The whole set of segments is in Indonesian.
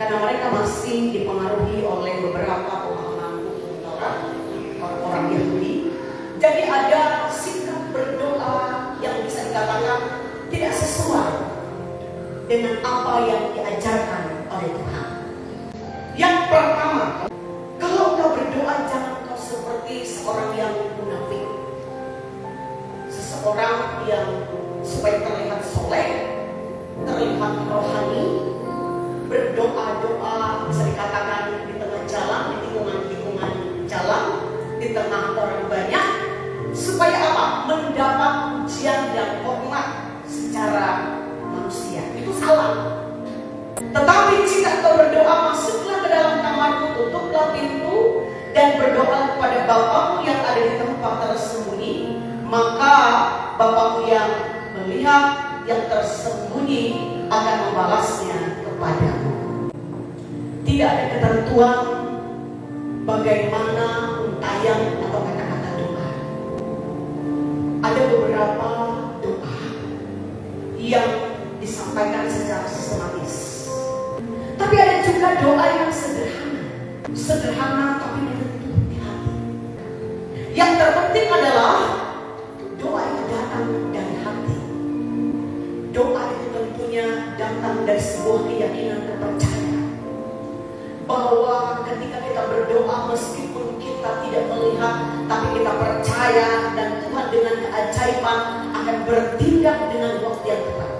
karena mereka masih dipengaruhi oleh beberapa pemahaman hukum Taurat orang Yahudi. Jadi ada sikap berdoa yang bisa dikatakan tidak sesuai dengan apa yang diajarkan oleh Tuhan. Yang pertama, kalau kau berdoa jangan kau seperti seorang yang munafik, seseorang yang supaya terlihat soleh, terlihat rohani, berdoa-doa bisa dikatakan di tengah jalan, di tikungan jalan, di tengah orang banyak, supaya apa? Mendapat pujian dan hormat secara manusia. Itu salah. Tetapi jika kau berdoa, masuklah ke dalam kamarmu, tutuplah pintu, dan berdoa kepada Bapamu yang ada di tempat tersembunyi, maka Bapamu yang melihat yang tersembunyi akan membalasnya kepadamu. Tidak ada ketentuan bagaimana untaian atau kata-kata doa. Ada beberapa doa yang disampaikan secara sistematis, tapi ada juga doa yang sederhana tapi menyentuh di hati. Yang terpenting adalah doa itu datang dari hati. Doa itu tentunya datang dari sebuah keyakinan, kepercayaan bahwa ketika kita berdoa, meskipun kita tidak melihat, tapi kita percaya dan Tuhan dengan keajaiban akan bertindak dengan waktu yang tepat.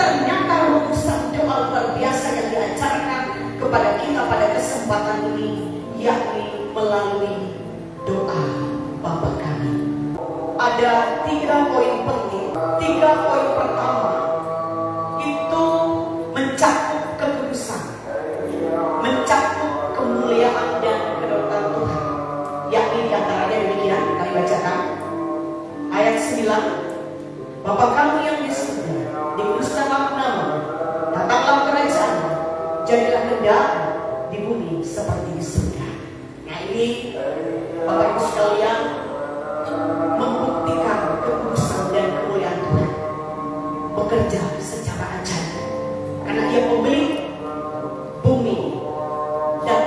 Ternyata rumusan doa luar biasa yang diajarkan kepada kita pada kesempatan ini, yakni melalui doa Bapa Kami. Ada 3 poin penting. 3 poin pertama itu mencakup kekudusan, mencakup kemuliaan dan kedaulatan Tuhan, yakni diantaranya demikian. Kami bacakan ayat 9. Bapa kami yang di surga, dikuduskanlah namamu, datanglah kerajaan-Mu, jadilah kehendakmu di bumi seperti di surga. Nah ini Bapak Ibu sekalian membuktikan kekudusan dan kemuliaan Tuhan bekerja secara ajaib, karena Dia pemilik bumi dan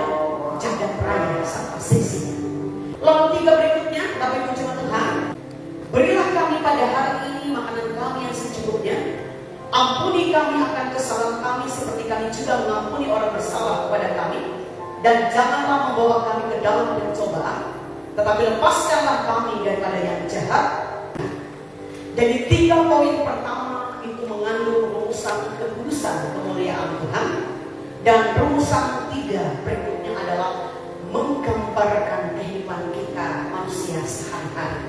jagat raya serta seisinya. Lalu 3 berikutnya, Bapak Ibu jemaat Tuhan, berilah kami pada hari ini makanan kami yang secukupnya. Ampuni kami akan kesalahan kami seperti kami juga mengampuni orang bersalah kepada kami. Dan janganlah membawa kami ke dalam pencobaan, tetapi lepaskanlah kami daripada yang jahat. Jadi 3 poin pertama itu mengandung rumusan kekudusan kemuliaan Tuhan. Dan rumusan 3 berikutnya adalah menggambarkan kehidupan kita manusia sehari-hari.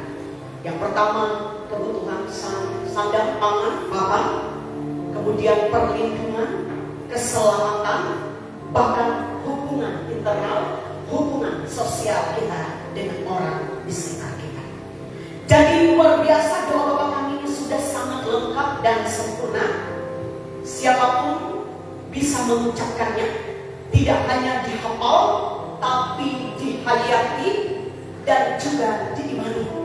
Yang pertama, kebutuhan sandang pangan, papan, kemudian perlindungan, keselamatan, bahkan hubungan internal, hubungan sosial kita dengan orang di sekitar kita. Jadi luar biasa doa Bapa Kami ini sudah sangat lengkap dan sempurna. Siapapun bisa mengucapkannya, tidak hanya dihafal, tapi dihayati dan juga diimani.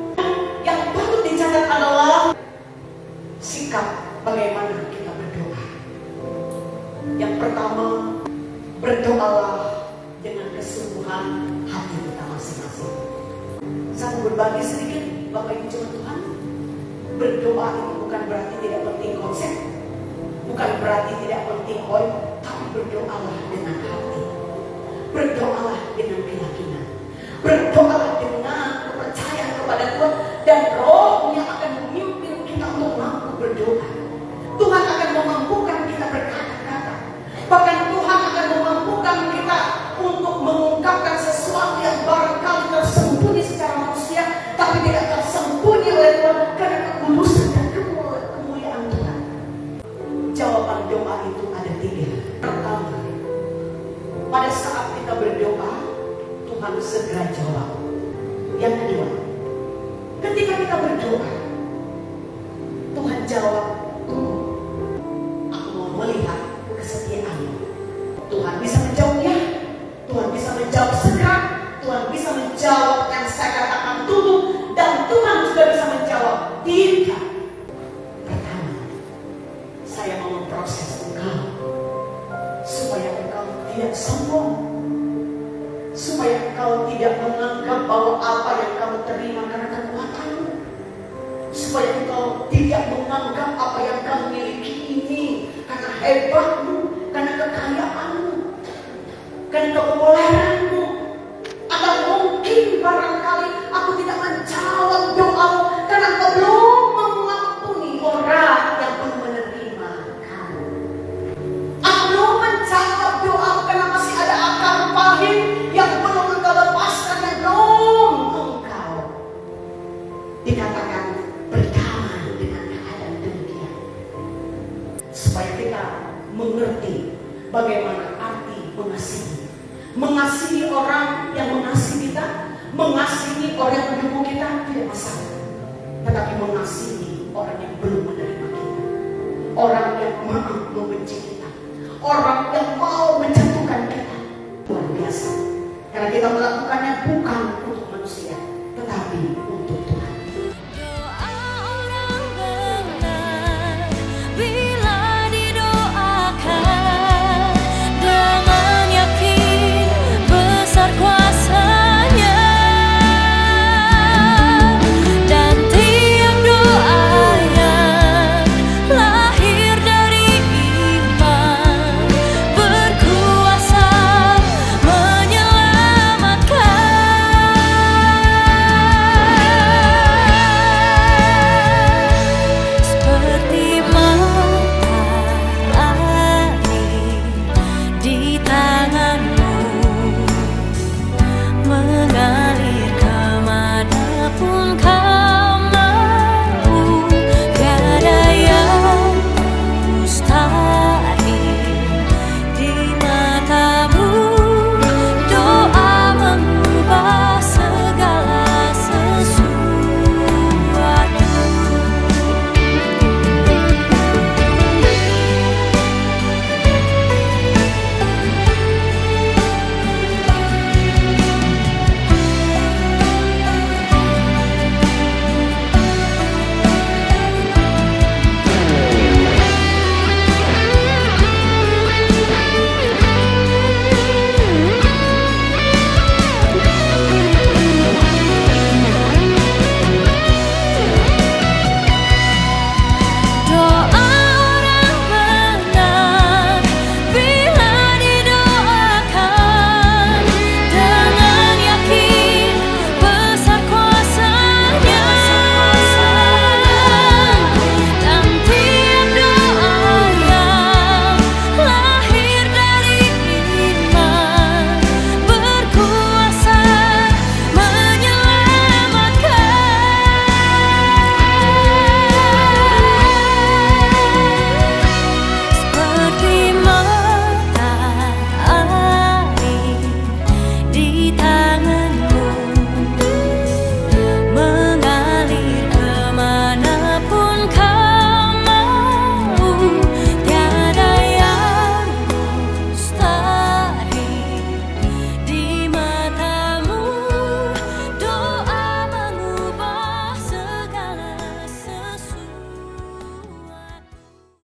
Yang patut dicatat adalah sikap bagaimana kita berdoa. Yang pertama, berdoalah dengan kesungguhan hati kita masing-masing. Saya mau berbagi sedikit, Bapak Ibu jemaat Tuhan. Berdoa itu bukan berarti tidak penting konsep, bukan berarti tidak penting poin, tapi berdoalah dengan hati, berdoalah dengan keyakinan, berdoalah dengan kepercayaan kepada Tuhan, dan Roh-Nya akan memimpin kita untuk mampu berdoa. Tuhan akan memampukan kita berkata-kata, bahkan Tuhan akan memampukan kita untuk mengungkapkan sesuatu yang barangkali tersembunyi secara manusia, tapi tidak tersembunyi oleh Tuhan karena kekudusan dan kemuliaan Tuhan. Jawaban doa itu ada 3. Pertama, pada saat kita berdoa, Tuhan segera jawab. Yang kedua, ketika kita berdoa, Tuhan jawab, aku mau melihat kesetiaan-Mu. Tuhan bisa menjawab ya, Tuhan bisa menjawab segera, Tuhan bisa menjawab yang saya katakan tunggu, dan Tuhan juga bisa menjawab tidak. Pertama, saya mau memproses engkau supaya engkau tidak sombong, supaya engkau tidak menganggap bahwa apa yang kamu terima karena kekuatanmu, supaya engkau tidak menganggap apa yang kamu miliki ini karena hebatmu, karena kekayaanmu, karena kepopuleranmu. Atau mungkin barangkali aku tidak menjawab doamu karena engkau belum mengampuni orang yang belum menerima kamu. Aku belum menjawab doamu karena masih ada akar pahit yang belum engkau lepaskan, yang belum engkau dikatakan berdamai dengan keadaan demikian. Supaya kita mengerti bagaimana arti mengasihi. Mengasihi orang yang mengasihi kita, mengasihi orang yang mendukung kita tidak masalah. Tetapi mengasihi orang yang belum menerima kita, orang yang mau membenci kita, orang yang mau menjatuhkan kita, luar biasa. Karena kita melakukannya bukan